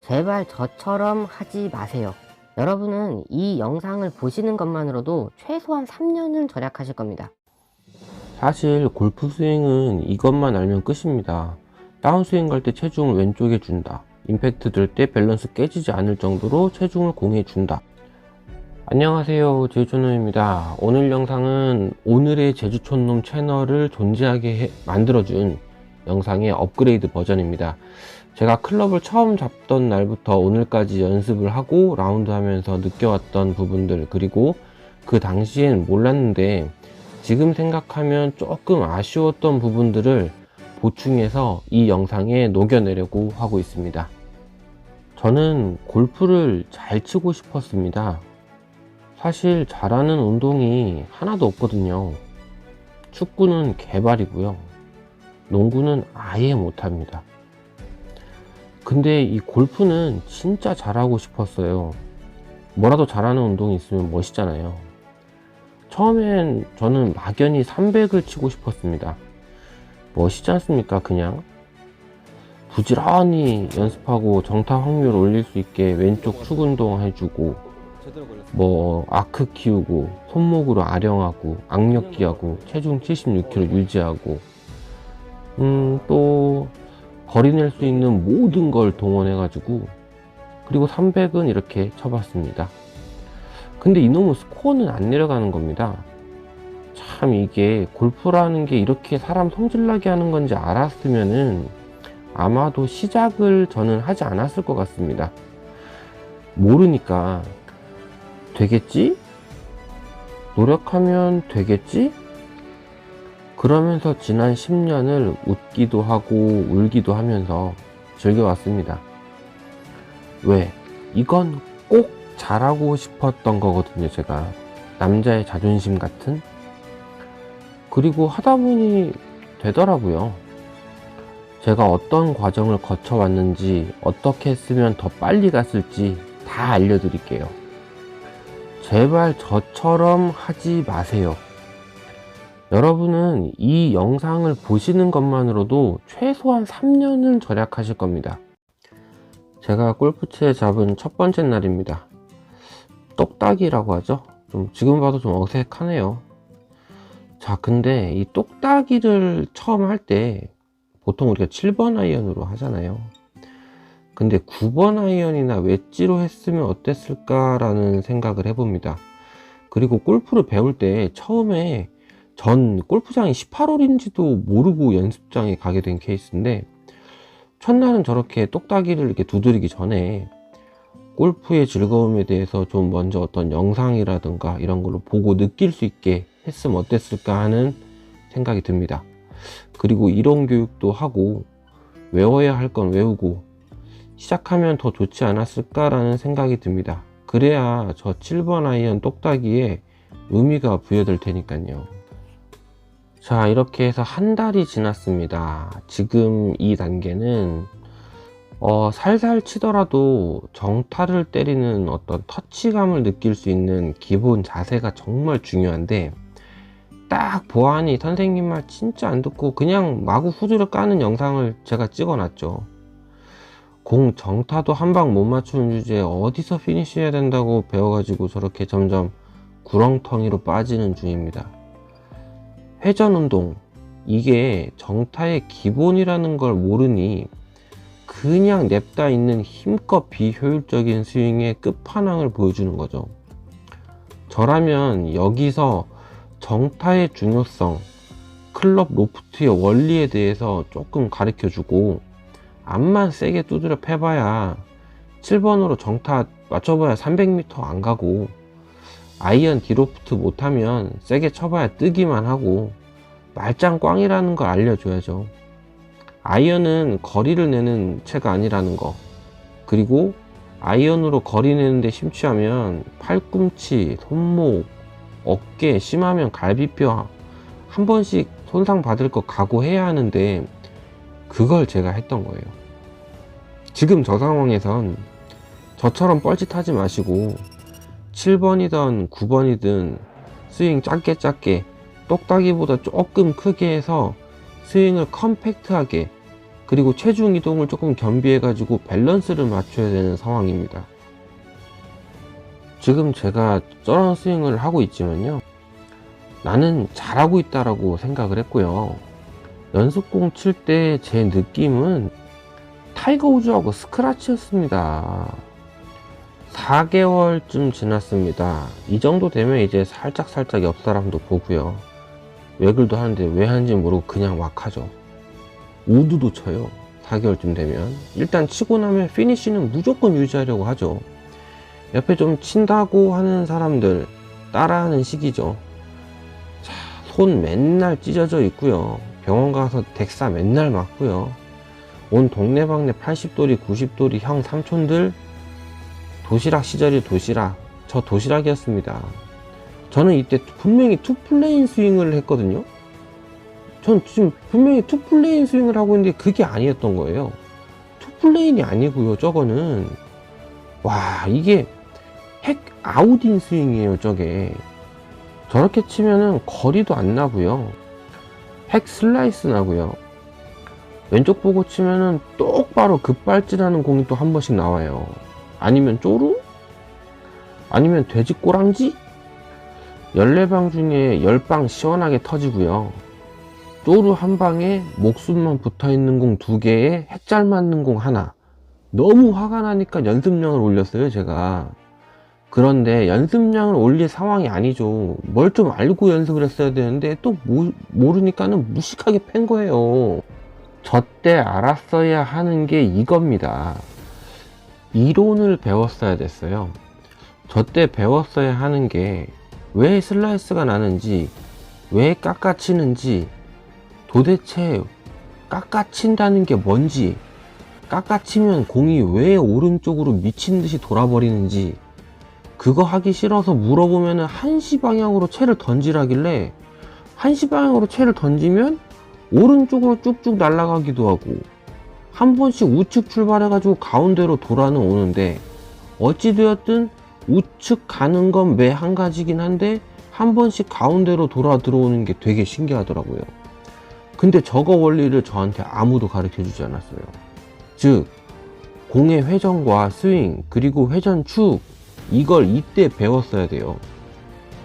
제발 저처럼 하지 마세요. 여러분은 이 영상을 보시는 것만으로도 최소한 3년은 절약하실 겁니다. 사실 골프 스윙은 이것만 알면 끝입니다. 다운스윙 갈 때 체중을 왼쪽에 준다. 임팩트 들 때 밸런스 깨지지 않을 정도로 체중을 공에 준다. 안녕하세요, 제주촌놈입니다. 오늘 영상은 오늘의 제주촌놈 채널을 존재하게 만들어준 영상의 업그레이드 버전입니다. 제가 클럽을 처음 잡던 날부터 오늘까지 연습을 하고 라운드 하면서 느껴왔던 부분들, 그리고 그 당시엔 몰랐는데 지금 생각하면 조금 아쉬웠던 부분들을 보충해서 이 영상에 녹여내려고 하고 있습니다. 저는 골프를 잘 치고 싶었습니다. 사실 잘하는 운동이 하나도 없거든요. 축구는 개발이고요. 농구는 아예 못합니다. 근데 이 골프는 진짜 잘하고 싶었어요. 뭐라도 잘하는 운동이 있으면 멋있잖아요. 처음엔 저는 막연히 300을 치고 싶었습니다. 멋있지 않습니까? 그냥 부지런히 연습하고 정타 확률 올릴 수 있게 왼쪽 축 운동 해주고, 뭐 아크 키우고, 손목으로 아령하고, 악력기하고, 체중 76kg 유지하고, 또 거리 낼 수 있는 모든 걸 동원해 가지고, 그리고 300은 이렇게 쳐봤습니다. 근데 이놈의 스코어는 안 내려가는 겁니다. 참, 이게 골프라는 게 이렇게 사람 성질나게 하는 건지 알았으면은 아마도 시작을 저는 하지 않았을 것 같습니다. 모르니까 되겠지? 노력하면 되겠지? 그러면서 지난 10년을 웃기도 하고 울기도 하면서 즐겨왔습니다. 왜? 이건 꼭 잘하고 싶었던 거거든요. 제가 남자의 자존심 같은. 그리고 하다 보니 되더라고요. 제가 어떤 과정을 거쳐왔는지, 어떻게 했으면 더 빨리 갔을지 다 알려드릴게요. 제발 저처럼 하지 마세요. 여러분은 이 영상을 보시는 것만으로도 최소한 3년은 절약하실 겁니다. 제가 골프채 잡은 첫 번째 날입니다. 똑딱이라고 하죠. 지금 봐도 좀 어색하네요. 자, 근데 이 똑딱이를 처음 할 때 보통 우리가 7번 아이언으로 하잖아요. 근데 9번 아이언이나 웨지로 했으면 어땠을까라는 생각을 해봅니다. 그리고 골프를 배울 때 처음에 전 골프장이 18홀인지도 모르고 연습장에 가게 된 케이스인데, 첫날은 저렇게 똑딱이를 이렇게 두드리기 전에 골프의 즐거움에 대해서 좀 먼저 어떤 영상이라든가 이런 걸로 보고 느낄 수 있게 했으면 어땠을까 하는 생각이 듭니다. 그리고 이론 교육도 하고 외워야 할 건 외우고 시작하면 더 좋지 않았을까라는 생각이 듭니다. 그래야 저 7번 아이언 똑딱이에 의미가 부여될 테니까요. 자, 이렇게 해서 한 달이 지났습니다. 지금 이 단계는 살살 치더라도 정타를 때리는 어떤 터치감을 느낄 수 있는 기본 자세가 정말 중요한데, 딱 보아하니 선생님 말 진짜 안 듣고 그냥 마구 후드를 까는 영상을 제가 찍어 놨죠. 공 정타도 한 방 못 맞추는 주제에 어디서 피니시 해야 된다고 배워가지고 저렇게 점점 구렁텅이로 빠지는 중입니다. 회전 운동, 이게 정타의 기본이라는 걸 모르니 그냥 냅다 있는 힘껏 비효율적인 스윙의 끝판왕을 보여주는 거죠. 저라면 여기서 정타의 중요성, 클럽 로프트의 원리에 대해서 조금 가르쳐 주고, 앞만 세게 두드려 패봐야 7번으로 정타 맞춰봐야 300m 안 가고, 아이언 디로프트 못하면 세게 쳐봐야 뜨기만 하고, 말짱 꽝이라는 걸 알려줘야죠. 아이언은 거리를 내는 채가 아니라는 거, 그리고 아이언으로 거리 내는데 심취하면 팔꿈치, 손목, 어깨, 심하면 갈비뼈 한 번씩 손상 받을 거 각오해야 하는데, 그걸 제가 했던 거예요. 지금 저 상황에선 저처럼 뻘짓하지 마시고 7번이든 9번이든 스윙 짧게 똑딱이보다 조금 크게 해서 스윙을 컴팩트하게 그리고 체중 이동을 조금 겸비해 가지고 밸런스를 맞춰야 되는 상황입니다. 지금 제가 저런 스윙을 하고 있지만요, 나는 잘하고 있다라고 생각을 했고요. 연습공 칠 때 제 느낌은 타이거 우즈하고 스크라치였습니다. 4개월쯤 지났습니다. 이 정도 되면 이제 살짝 옆 사람도 보고요, 외글도 하는데 왜 하는지 모르고 그냥 막 하죠. 우드도 쳐요. 4개월쯤 되면 일단 치고 나면 피니쉬는 무조건 유지하려고 하죠. 옆에 좀 친다고 하는 사람들 따라하는 시기죠. 자, 손 맨날 찢어져 있고요, 병원 가서 덱사 맨날 맞고요, 온 동네방네 80돌이 90돌이 형 삼촌들 도시락 시절이 도시락, 저 도시락이었습니다. 저는 이때 분명히 투플레인 스윙을 했거든요. 전 지금 분명히 투플레인 스윙을 하고 있는데 그게 아니었던 거예요. 투플레인이 아니고요, 저거는 와, 이게 핵 아웃인 스윙이에요. 저게 저렇게 치면은 거리도 안 나고요, 핵 슬라이스 나고요, 왼쪽 보고 치면은 똑바로 급발진하는 공이 또 한 번씩 나와요. 아니면 쪼루? 아니면 돼지 꼬랑지? 14방 중에 10방 시원하게 터지고요, 쪼루 한 방에 목숨만 붙어있는 공 2개에 핵 잘 맞는 공 하나. 너무 화가 나니까 연습량을 올렸어요, 제가. 그런데 연습량을 올릴 상황이 아니죠. 뭘 좀 알고 연습을 했어야 되는데 또 모르니까는 무식하게 팬 거예요. 저 때 알았어야 하는 게 이겁니다. 이론을 배웠어야 됐어요. 저 때 배웠어야 하는 게 왜 슬라이스가 나는지, 왜 깎아치는지, 도대체 깎아친다는 게 뭔지, 깎아치면 공이 왜 오른쪽으로 미친듯이 돌아버리는지, 그거 하기 싫어서 물어보면 한시 방향으로 채를 던지라길래 한시 방향으로 채를 던지면 오른쪽으로 쭉쭉 날아가기도 하고 한 번씩 우측 출발해 가지고 가운데로 돌아는 오는데, 어찌되었든 우측 가는 건 매 한 가지긴 한데 한 번씩 가운데로 돌아 들어오는 게 되게 신기하더라고요. 근데 저거 원리를 저한테 아무도 가르쳐 주지 않았어요. 즉 공의 회전과 스윙 그리고 회전축, 이걸 이때 배웠어야 돼요.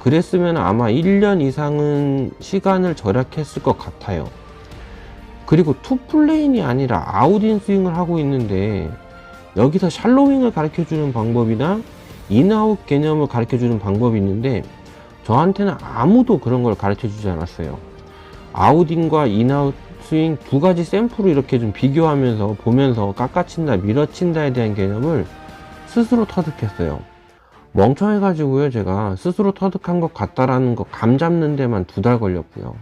그랬으면 아마 1년 이상은 시간을 절약했을 것 같아요. 그리고 투플레인이 아니라 아웃인 스윙을 하고 있는데 여기서 샬로윙을 가르쳐 주는 방법이나 인아웃 개념을 가르쳐 주는 방법이 있는데 저한테는 아무도 그런 걸 가르쳐 주지 않았어요. 아웃인과 인아웃 스윙 두 가지 샘플을 이렇게 좀 비교하면서 보면서 깎아친다 밀어친다에 대한 개념을 스스로 터득했어요. 멍청해가지고요, 제가 스스로 터득한 것 같다라는 거 감 잡는 데만 2달 걸렸고요.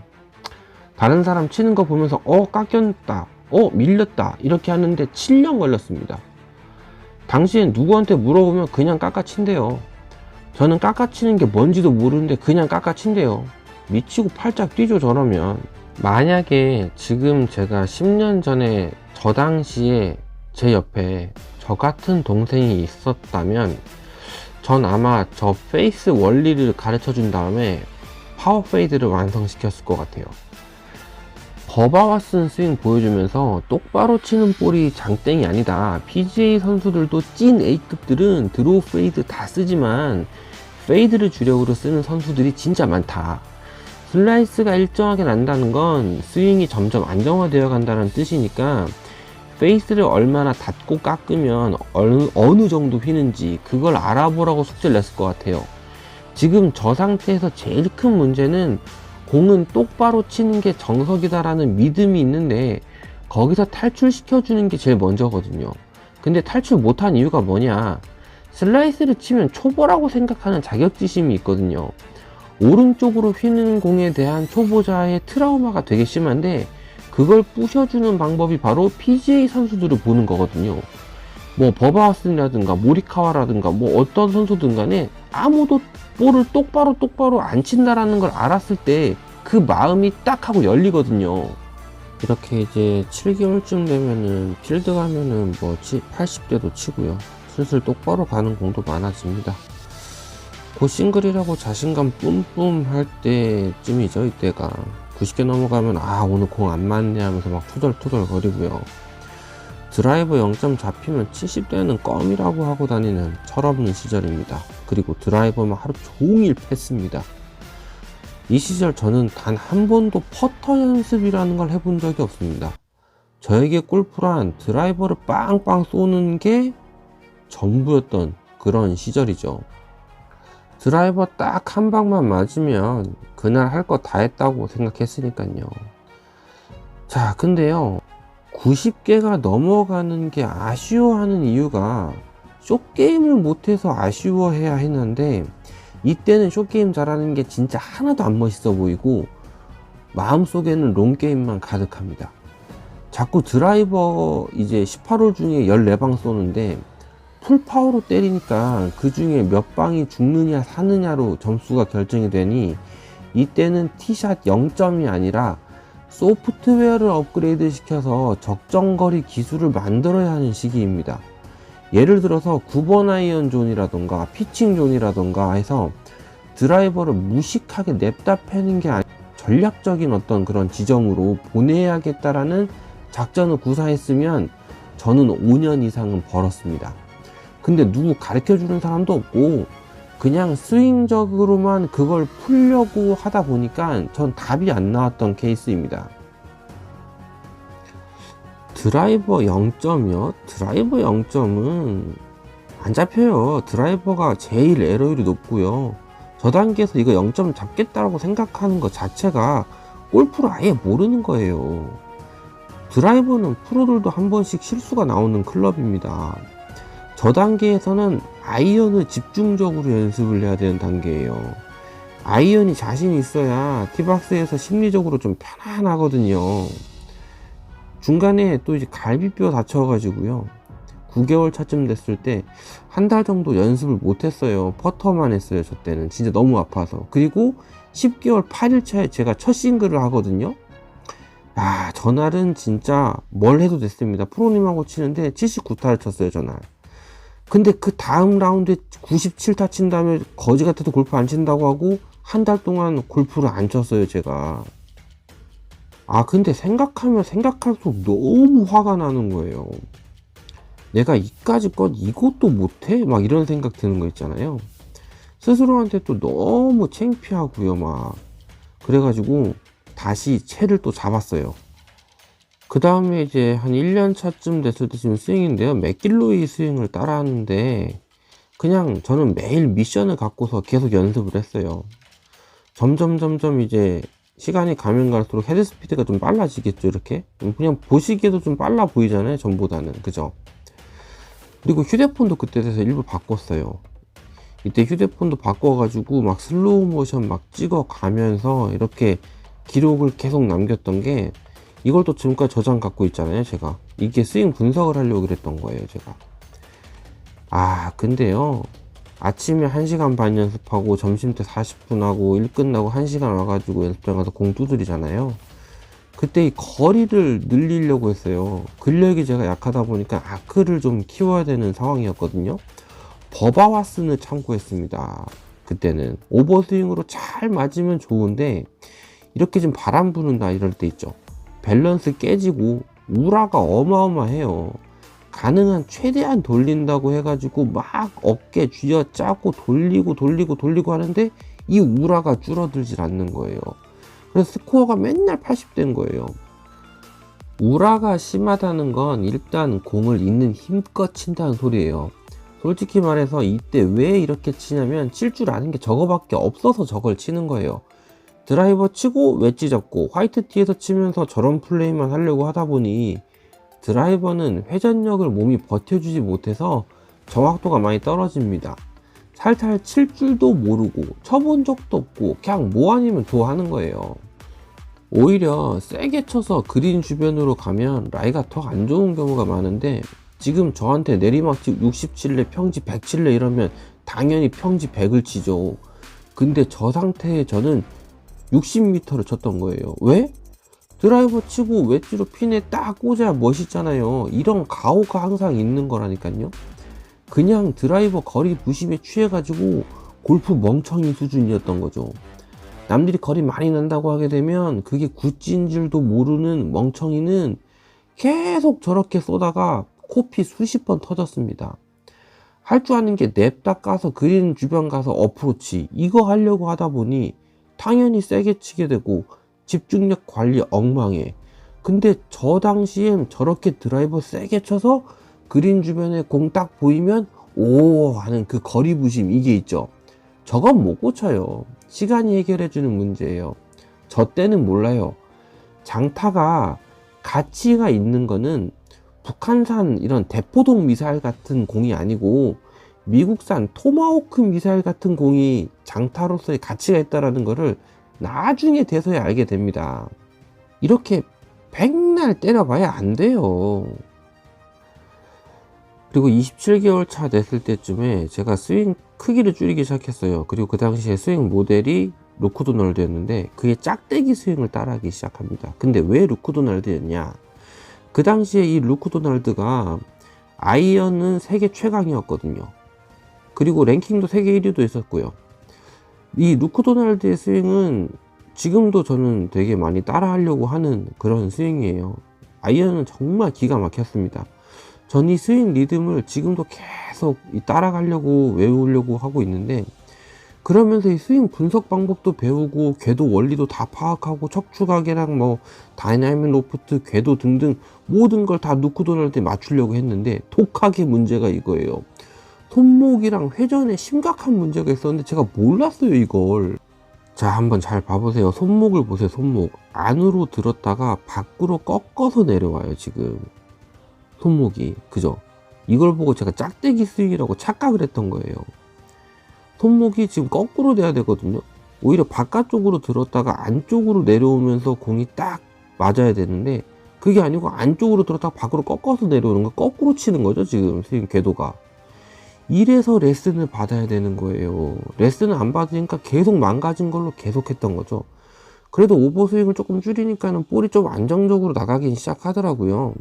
다른 사람 치는 거 보면서 깎였다, 밀렸다 이렇게 하는데 7년 걸렸습니다. 당시엔 누구한테 물어보면 그냥 깎아친대요. 저는 깎아치는 게 뭔지도 모르는데 그냥 깎아친대요. 미치고 팔짝 뛰죠, 저러면. 만약에 지금 제가 10년 전에 저 당시에 제 옆에 저 같은 동생이 있었다면 전 아마 저 페이스 원리를 가르쳐 준 다음에 파워 페이드를 완성시켰을 것 같아요. 버바와 쓴 스윙 보여주면서 똑바로 치는 볼이 장땡이 아니다. PGA 선수들도 찐 A급들은 드로우 페이드 다 쓰지만 페이드를 주력으로 쓰는 선수들이 진짜 많다. 슬라이스가 일정하게 난다는 건 스윙이 점점 안정화되어 간다는 뜻이니까 페이스를 얼마나 닫고 깎으면 어느 정도 휘는지 그걸 알아보라고 숙제를 냈을 것 같아요. 지금 저 상태에서 제일 큰 문제는 공은 똑바로 치는 게 정석이다라는 믿음이 있는데 거기서 탈출시켜주는 게 제일 먼저거든요. 근데 탈출 못한 이유가 뭐냐? 슬라이스를 치면 초보라고 생각하는 자격지심이 있거든요. 오른쪽으로 휘는 공에 대한 초보자의 트라우마가 되게 심한데 그걸 부셔주는 방법이 바로 PGA 선수들을 보는 거거든요. 뭐 버바와슨이라든가 모리카와라든가 뭐 어떤 선수든 간에 아무도 볼을 똑바로 안 친다라는 걸 알았을 때 그 마음이 딱 하고 열리거든요. 이렇게 이제 7개월쯤 되면은 필드 가면은 뭐 80대도 치고요. 슬슬 똑바로 가는 공도 많아집니다. 그 싱글이라고 자신감 뿜뿜 할 때쯤이죠. 이때가 90개 넘어가면 오늘 공 안 맞네 하면서 막 투덜투덜 거리고요. 드라이버 0점 잡히면 70대는 껌이라고 하고 다니는 철없는 시절입니다. 그리고 드라이버만 하루 종일 패스입니다. 이 시절 저는 단 한 번도 퍼터 연습이라는 걸 해본 적이 없습니다. 저에게 골프란 드라이버를 빵빵 쏘는 게 전부였던 그런 시절이죠. 드라이버 딱 한 방만 맞으면 그날 할 거 다 했다고 생각했으니까요. 자, 근데요, 90개가 넘어가는 게 아쉬워하는 이유가 숏게임을 못해서 아쉬워해야 했는데, 이때는 숏게임 잘하는 게 진짜 하나도 안 멋있어 보이고 마음속에는 롱게임만 가득합니다. 자꾸 드라이버 이제 18홀 중에 14방 쏘는데 풀파워로 때리니까 그 중에 몇 방이 죽느냐 사느냐로 점수가 결정이 되니, 이때는 티샷 0점이 아니라 소프트웨어를 업그레이드 시켜서 적정거리 기술을 만들어야 하는 시기입니다. 예를 들어서 9번 아이언 존이라던가 피칭 존이라던가 해서 드라이버를 무식하게 냅다 패는 게 아니라 전략적인 어떤 그런 지점으로 보내야겠다라는 작전을 구사했으면 저는 5년 이상은 벌었습니다. 근데 누구 가르쳐 주는 사람도 없고 그냥 스윙적으로만 그걸 풀려고 하다 보니까 전 답이 안 나왔던 케이스입니다. 드라이버 0점이요? 드라이버 0점은 안 잡혀요. 드라이버가 제일 에러율이 높고요. 저 단계에서 이거 0점 잡겠다라고 생각하는 것 자체가 골프를 아예 모르는 거예요. 드라이버는 프로들도 한 번씩 실수가 나오는 클럽입니다. 저 단계에서는 아이언을 집중적으로 연습을 해야 되는 단계예요. 아이언이 자신 있어야 티박스에서 심리적으로 좀 편안하거든요. 중간에 또 이제 갈비뼈 다쳐가지고요, 9개월 차쯤 됐을 때 한 달 정도 연습을 못했어요. 퍼터만 했어요. 저 때는 진짜 너무 아파서. 그리고 10개월 8일 차에 제가 첫 싱글을 하거든요. 아, 전날은 진짜 뭘 해도 됐습니다. 프로님하고 치는데 79타를 쳤어요, 전날. 근데 그 다음 라운드에 97타 친 다음에 거지 같아도 골프 안 친다고 하고 한 달 동안 골프를 안 쳤어요, 제가. 아, 근데 생각하면 생각할수록 너무 화가 나는 거예요. 내가 이까짓 이것도 못해? 막 이런 생각 드는 거 있잖아요. 스스로한테 또 너무 창피하고요, 막. 그래가지고 다시 채를 또 잡았어요. 그 다음에 이제 한 1년 차쯤 됐을 때 지금 스윙인데요, 맥길로이 스윙을 따라하는데 그냥 저는 매일 미션을 갖고서 계속 연습을 했어요. 점점 이제 시간이 가면 갈수록 헤드 스피드가 좀 빨라지겠죠. 이렇게 그냥 보시기에도 좀 빨라 보이잖아요, 전보다는. 그죠? 그리고 휴대폰도 그때 돼서 일부 바꿨어요. 이때 휴대폰도 바꿔가지고 막 슬로우 모션 막 찍어 가면서 이렇게 기록을 계속 남겼던 게, 이걸 또 지금까지 저장 갖고 있잖아요, 제가. 이게 스윙 분석을 하려고 그랬던 거예요, 제가. 아, 근데요, 아침에 1시간 반 연습하고 점심때 40분 하고 일 끝나고 1시간 와가지고 연습장 가서 공 두드리잖아요. 그때 이 거리를 늘리려고 했어요. 근력이 제가 약하다 보니까 아크를 좀 키워야 되는 상황이었거든요. 버바와슨을 참고했습니다. 그때는 오버스윙으로 잘 맞으면 좋은데 이렇게 좀 바람 부는다 이럴 때 있죠, 밸런스 깨지고 우라가 어마어마해요. 가능한 최대한 돌린다고 해가지고 막 어깨 쥐어짜고 돌리고 하는데 이 우라가 줄어들질 않는 거예요. 그래서 스코어가 맨날 80대인 거예요. 우라가 심하다는 건 일단 공을 있는 힘껏 친다는 소리예요. 솔직히 말해서 이때 왜 이렇게 치냐면 칠 줄 아는 게 저거밖에 없어서 저걸 치는 거예요. 드라이버 치고 웨지 잡고 화이트티에서 치면서 저런 플레이만 하려고 하다 보니 드라이버는 회전력을 몸이 버텨주지 못해서 정확도가 많이 떨어집니다. 살살 칠 줄도 모르고 쳐본 적도 없고 그냥 뭐 아니면 도 하는 거예요. 오히려 세게 쳐서 그린 주변으로 가면 라이가 더 안 좋은 경우가 많은데, 지금 저한테 내리막집 67래 평지 100칠래 이러면 당연히 평지 100을 치죠. 근데 저 상태에 저는 60m를 쳤던 거예요. 왜? 드라이버 치고 웨지로 핀에 딱 꽂아야 멋있잖아요. 이런 가오가 항상 있는 거라니까요. 그냥 드라이버 거리 부심에 취해가지고 골프 멍청이 수준이었던 거죠. 남들이 거리 많이 난다고 하게 되면 그게 굿즈인 줄도 모르는 멍청이는 계속 저렇게 쏘다가 코피 수십 번 터졌습니다. 할 줄 아는 게 냅다 까서 그린 주변 가서 어프로치 이거 하려고 하다 보니 당연히 세게 치게 되고 집중력 관리 엉망해. 근데 저 당시엔 저렇게 드라이버 세게 쳐서 그린 주변에 공 딱 보이면 오 하는 그 거리 부심 이게 있죠. 저건 못 고쳐요. 시간이 해결해주는 문제예요. 저 때는 몰라요. 장타가 가치가 있는 거는 북한산 이런 대포동 미사일 같은 공이 아니고 미국산 토마호크 미사일 같은 공이 장타로서의 가치가 있다는 거를 나중에 돼서야 알게 됩니다. 이렇게 백날 때려봐야 안 돼요. 그리고 27개월 차 됐을 때쯤에 제가 스윙 크기를 줄이기 시작했어요. 그리고 그 당시에 스윙 모델이 루크 도널드였는데 그게 짝대기 스윙을 따라하기 시작합니다. 근데 왜 루크 도널드였냐? 그 당시에 이 루크 도널드가 아이언은 세계 최강이었거든요. 그리고 랭킹도 세계 1위도 있었고요. 이 루크 도널드의 스윙은 지금도 저는 되게 많이 따라 하려고 하는 그런 스윙이에요. 아이언은 정말 기가 막혔습니다. 전 이 스윙 리듬을 지금도 계속 따라가려고 외우려고 하고 있는데, 그러면서 이 스윙 분석 방법도 배우고 궤도 원리도 다 파악하고 척추각이랑 뭐 다이나믹 로프트, 궤도 등등 모든 걸 다 루크 도널드에 맞추려고 했는데 독하게 문제가 이거예요. 손목이랑 회전에 심각한 문제가 있었는데 제가 몰랐어요 이걸. 자, 한번 잘 봐보세요. 손목을 보세요. 손목 안으로 들었다가 밖으로 꺾어서 내려와요 지금 손목이. 그죠? 이걸 보고 제가 짝대기 스윙이라고 착각을 했던 거예요. 손목이 지금 거꾸로 돼야 되거든요. 오히려 바깥쪽으로 들었다가 안쪽으로 내려오면서 공이 딱 맞아야 되는데 그게 아니고 안쪽으로 들었다가 밖으로 꺾어서 내려오는 거, 거꾸로 치는 거죠 지금 스윙 궤도가. 이래서 레슨을 받아야 되는 거예요. 레슨을 안 받으니까 계속 망가진 걸로 계속 했던 거죠. 그래도 오버스윙을 조금 줄이니까는 볼이 좀 안정적으로 나가긴 시작하더라고요.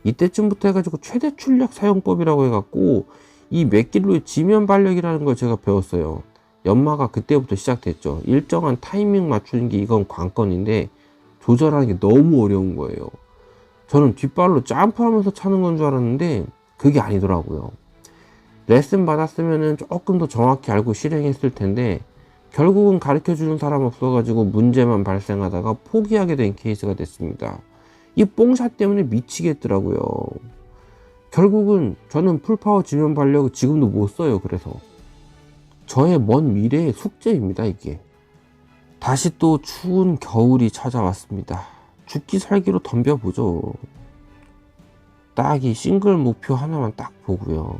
이때쯤부터 해가지고 최대 출력 사용법이라고 해갖고 이 맥길로의 지면 발력이라는 걸 제가 배웠어요. 연마가 그때부터 시작됐죠. 일정한 타이밍 맞추는 게 이건 관건인데 조절하는 게 너무 어려운 거예요. 저는 뒷발로 점프하면서 차는 건 줄 알았는데 그게 아니더라고요. 레슨 받았으면 조금 더 정확히 알고 실행했을 텐데 결국은 가르쳐 주는 사람 없어가지고 문제만 발생하다가 포기하게 된 케이스가 됐습니다. 이 뽕샷 때문에 미치겠더라고요. 결국은 저는 풀파워 지면 발력을 지금도 못 써요. 그래서 저의 먼 미래의 숙제입니다 이게. 다시 또 추운 겨울이 찾아왔습니다. 죽기 살기로 덤벼보죠. 딱 이 싱글 목표 하나만 딱 보고요.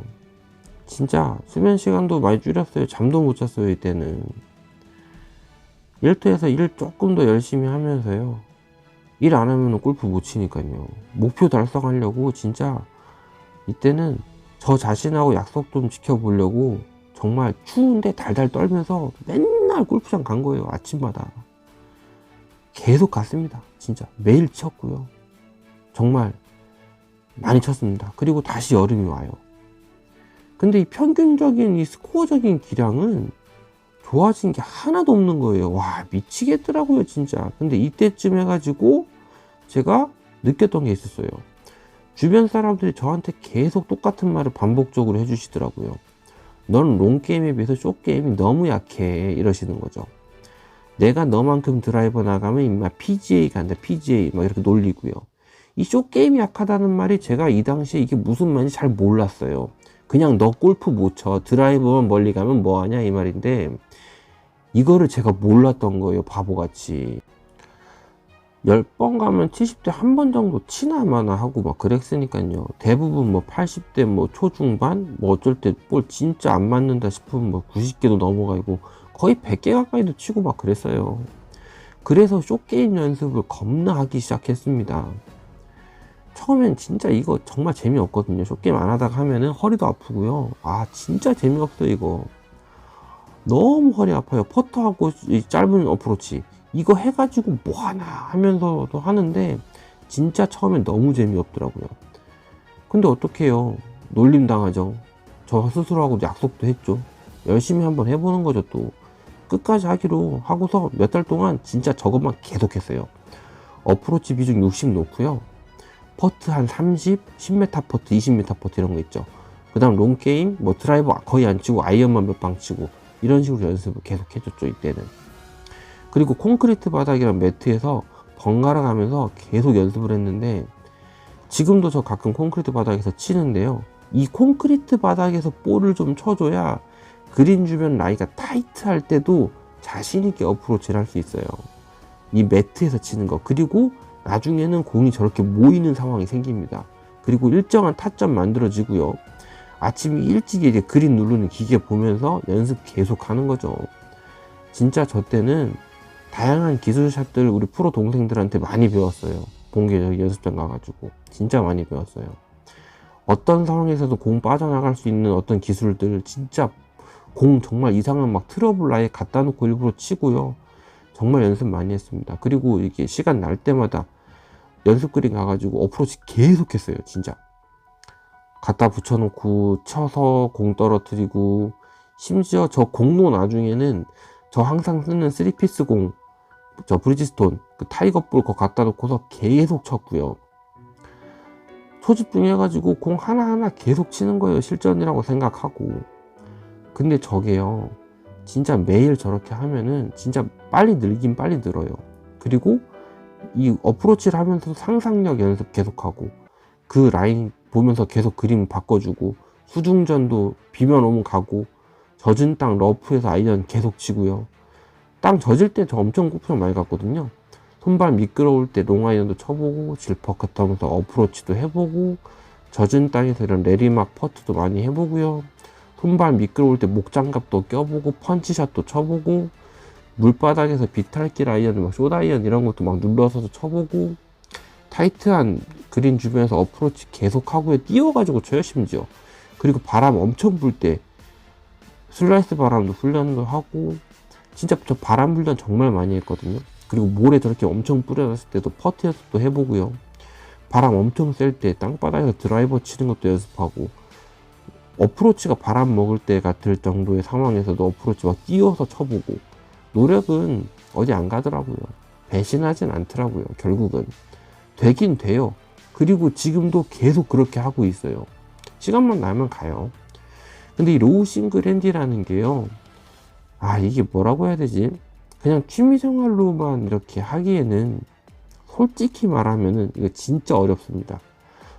진짜 수면 시간도 많이 줄였어요. 잠도 못 잤어요 이때는. 일터에서 일 조금 더 열심히 하면서요. 일 안 하면 골프 못 치니까요. 목표 달성하려고 진짜 이때는 저 자신하고 약속 좀 지켜보려고 정말 추운데 달달 떨면서 맨날 골프장 간 거예요. 아침마다 계속 갔습니다. 진짜 매일 쳤고요. 정말 많이 쳤습니다. 그리고 다시 여름이 와요. 근데 이 평균적인 이 스코어적인 기량은 좋아진 게 하나도 없는 거예요. 와, 미치겠더라고요 진짜. 근데 이때쯤 해가지고 제가 느꼈던 게 있었어요. 주변 사람들이 저한테 계속 똑같은 말을 반복적으로 해주시더라고요. 넌 롱게임에 비해서 숏게임이 너무 약해 이러시는 거죠. 내가 너만큼 드라이버 나가면 임마 PGA 간다 PGA 막 이렇게 놀리고요. 이 숏게임이 약하다는 말이 제가 이 당시에 이게 무슨 말인지 잘 몰랐어요. 그냥 너 골프 못 쳐 드라이버만 멀리 가면 뭐하냐 이 말인데 이거를 제가 몰랐던 거예요. 바보같이. 10번 가면 70대 한 번 정도 치나 마나 하고 막 그랬으니까요. 대부분 뭐 80대 뭐 초중반 뭐 어쩔 때 볼 진짜 안 맞는다 싶으면 뭐 90개도 넘어가고 거의 100개 가까이도 치고 막 그랬어요. 그래서 숏게임 연습을 겁나 하기 시작했습니다. 처음엔 진짜 이거 정말 재미없거든요. 숏게임 안 하다가 하면은 허리도 아프고요. 아 진짜 재미없어요 이거. 너무 허리 아파요. 퍼터하고 이 짧은 어프로치 이거 해가지고 뭐하나 하면서도 하는데 진짜 처음엔 너무 재미없더라고요. 근데 어떡해요. 놀림 당하죠. 저 스스로하고 약속도 했죠. 열심히 한번 해보는 거죠. 또 끝까지 하기로 하고서 몇 달 동안 진짜 저것만 계속 했어요. 어프로치 비중 60 놓고요. 퍼트 한 30, 10m 퍼트, 20m 퍼트 이런 거 있죠. 그 다음 롱게임, 뭐 드라이버 거의 안 치고 아이언만 몇 방 치고 이런 식으로 연습을 계속 해줬죠, 이때는. 그리고 콘크리트 바닥이랑 매트에서 번갈아 가면서 계속 연습을 했는데, 지금도 저 가끔 콘크리트 바닥에서 치는데요, 이 콘크리트 바닥에서 볼을 좀 쳐줘야 그린 주변 라이가 타이트할 때도 자신있게 어프로치를 할 수 있어요. 이 매트에서 치는 거. 그리고 나중에는 공이 저렇게 모이는 상황이 생깁니다. 그리고 일정한 타점 만들어지고요. 아침에 일찍 이제 그린 누르는 기계 보면서 연습 계속 하는 거죠. 진짜 저 때는 다양한 기술샷들 우리 프로 동생들한테 많이 배웠어요. 본계 저기 연습장 가가지고 진짜 많이 배웠어요. 어떤 상황에서도 공 빠져나갈 수 있는 어떤 기술들, 진짜 공 정말 이상한 막 트러블 라인 갖다 놓고 일부러 치고요. 정말 연습 많이 했습니다. 그리고 이게 시간 날 때마다 연습 그린 가가지고 어프로치 계속 했어요. 진짜 갖다 붙여놓고 쳐서 공 떨어뜨리고, 심지어 저 공도 나중에는 저 항상 쓰는 3피스 공, 저 브리지스톤 그 타이거볼 거 갖다 놓고서 계속 쳤고요. 초집중해가지고 공 하나하나 계속 치는 거예요. 실전이라고 생각하고. 근데 저게요, 진짜 매일 저렇게 하면은 진짜 빨리 늘긴 빨리 늘어요. 그리고 이 어프로치를 하면서 상상력 연습 계속하고, 그 라인 보면서 계속 그림 바꿔주고, 수중전도 비면 오면 가고, 젖은 땅 러프에서 아이언 계속 치고요. 땅 젖을 때 저 엄청 골프장 많이 갔거든요. 손발 미끄러울 때 롱아이언도 쳐보고, 질퍼컷 하면서 어프로치도 해보고, 젖은 땅에서 이런 내리막 퍼트도 많이 해보고요. 손발 미끄러울 때 목장갑도 껴보고, 펀치샷도 쳐보고, 물바닥에서 비탈길 아이언, 막 숏아이언 이런 것도 막 눌러서 쳐보고, 타이트한 그린 주변에서 어프로치 계속 하고요. 띄워가지고 쳐요, 심지어. 그리고 바람 엄청 불 때 슬라이스 바람도 훈련도 하고, 진짜 저 바람 훈련 정말 많이 했거든요. 그리고 모래 저렇게 엄청 뿌려놨을 때도 퍼트에서 또 해보고요. 바람 엄청 셀 때 땅바닥에서 드라이버 치는 것도 연습하고, 어프로치가 바람 먹을 때가 될 정도의 상황에서도 어프로치 막 띄워서 쳐보고. 노력은 어디 안 가더라고요. 배신하진 않더라고요. 결국은 되긴 돼요. 그리고 지금도 계속 그렇게 하고 있어요. 시간만 나면 가요. 근데 이 로우 싱글 핸디라는 게요, 이게 뭐라고 해야 되지? 그냥 취미생활로만 이렇게 하기에는 솔직히 말하면은 이거 진짜 어렵습니다.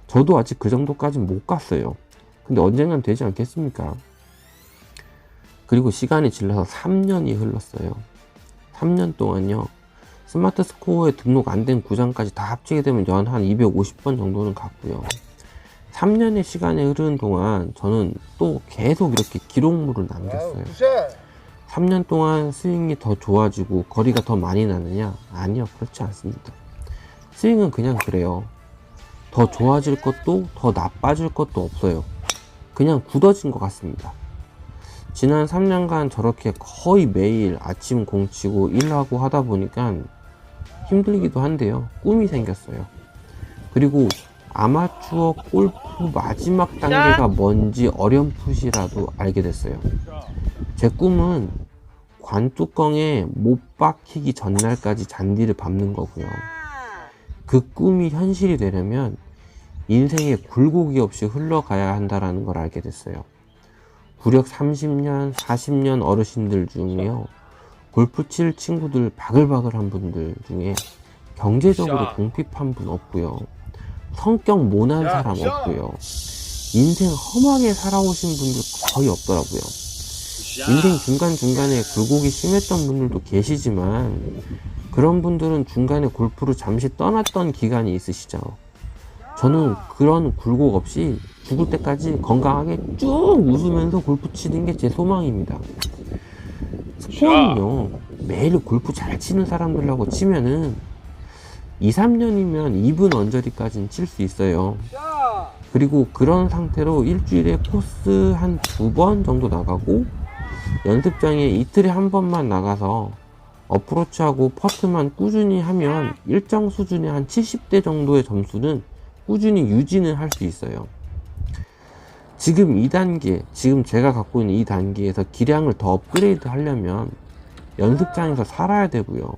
저도 아직 그 정도까지는 못 갔어요. 근데 언젠간 되지 않겠습니까? 그리고 시간이 질러서 3년이 흘렀어요. 3년 동안요, 스마트 스코어에 등록 안 된 구장까지 다 합치게 되면 연 한 250번 정도는 갔고요. 3년의 시간이 흐르는 동안 저는 또 계속 이렇게 기록물을 남겼어요. 3년 동안 스윙이 더 좋아지고 거리가 더 많이 나느냐? 아니요, 그렇지 않습니다. 스윙은 그냥 그래요. 더 좋아질 것도 더 나빠질 것도 없어요. 그냥 굳어진 것 같습니다. 지난 3년간 저렇게 거의 매일 아침 공 치고 일하고 하다 보니까 힘들기도 한데요, 꿈이 생겼어요. 그리고 아마추어 골프 마지막 단계가 뭔지 어렴풋이라도 알게 됐어요. 제 꿈은 관뚜껑에 못 박히기 전날까지 잔디를 밟는 거고요. 그 꿈이 현실이 되려면 인생에 굴곡이 없이 흘러가야 한다는 걸 알게 됐어요. 구력 30년, 40년 어르신들 중에요, 골프 칠 친구들 바글바글한 분들 중에 경제적으로 궁핍한 분 없고요. 성격 모난 사람 없고요. 인생 험하게 살아오신 분들 거의 없더라고요. 인생 중간중간에 굴곡이 심했던 분들도 계시지만, 그런 분들은 중간에 골프를 잠시 떠났던 기간이 있으시죠. 저는 그런 굴곡 없이 죽을 때까지 건강하게 쭉 웃으면서 골프 치는 게 제 소망입니다. 스코어는요, 매일 골프 잘 치는 사람들하고 치면은 2, 3년이면 2분 언저리까지는 칠 수 있어요. 그리고 그런 상태로 일주일에 코스 한 2번 정도 나가고, 연습장에 이틀에 한 번만 나가서 어프로치하고 퍼트만 꾸준히 하면 일정 수준의 한 70대 정도의 점수는 꾸준히 유지는 할 수 있어요. 지금 2단계, 지금 제가 갖고 있는 이 단계에서 기량을 더 업그레이드 하려면 연습장에서 살아야 되고요.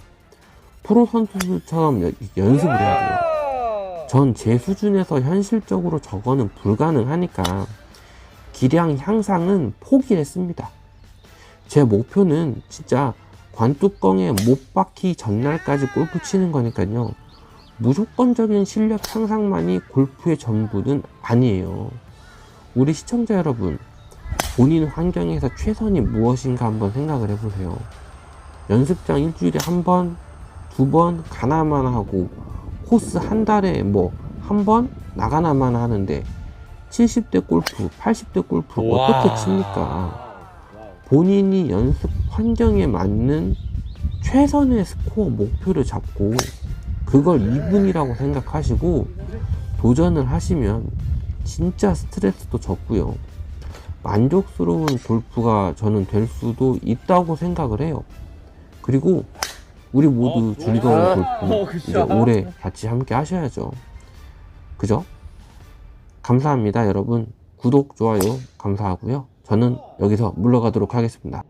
프로 선수들처럼 연습을 해야 돼요. 전 제 수준에서 현실적으로 저거는 불가능하니까 기량 향상은 포기를 했습니다. 제 목표는 진짜 관뚜껑에 못 박히 전날까지 골프 치는 거니까요. 무조건적인 실력 향상만이 골프의 전부는 아니에요. 우리 시청자 여러분, 본인 환경에서 최선이 무엇인가 한번 생각을 해보세요. 연습장 일주일에 한 번, 두 번 가나마나 하고 코스 한 달에 뭐 한 번 나가나마나 하는데 70대 골프, 80대 골프 어떻게 칩니까? 본인이 연습 환경에 맞는 최선의 스코어 목표를 잡고 그걸 2분이라고 생각하시고 도전을 하시면 진짜 스트레스도 적고요. 만족스러운 골프가 저는 될 수도 있다고 생각을 해요. 그리고 우리 모두 즐거운 골프 이제 올해 같이 함께 하셔야죠. 그죠? 감사합니다, 여러분. 구독, 좋아요 감사하고요. 저는 여기서 물러가도록 하겠습니다.